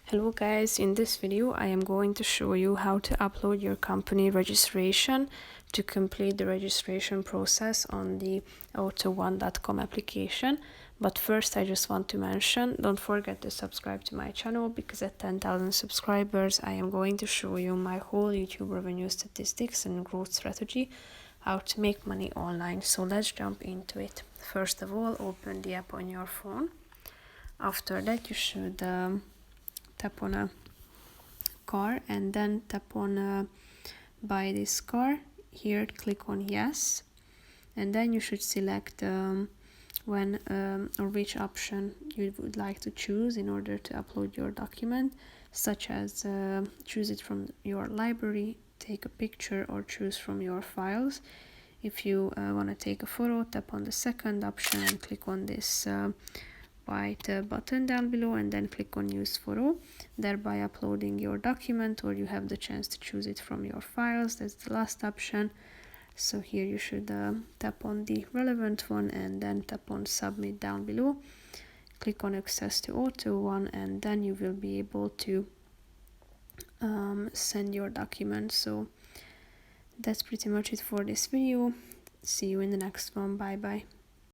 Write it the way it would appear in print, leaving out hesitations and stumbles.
Hello guys, in this video I am going to show you how to upload your company registration to complete the registration process on the auto1.com application. But first I just want to mention, don't forget to subscribe to my channel, because at 10,000 subscribers I am going to show you my whole YouTube revenue statistics and growth strategy, how to make money online. So let's jump into it. First of all, open the app on your phone. After that you should tap on a car and then tap on buy this car. Here click on yes, and then you should select when or which option you would like to choose in order to upload your document, such as choose it from your library, take a picture, or choose from your files. If you want to take a photo, tap on the second option and click on this white button down below and then click on use photo, thereby uploading your document, or you have the chance to choose it from your files. That's the last option. So here you should tap on the relevant one and then tap on submit down below, click on access to auto1, and then you will be able to send your document. So that's pretty much it for this video. See you in the next one. Bye bye.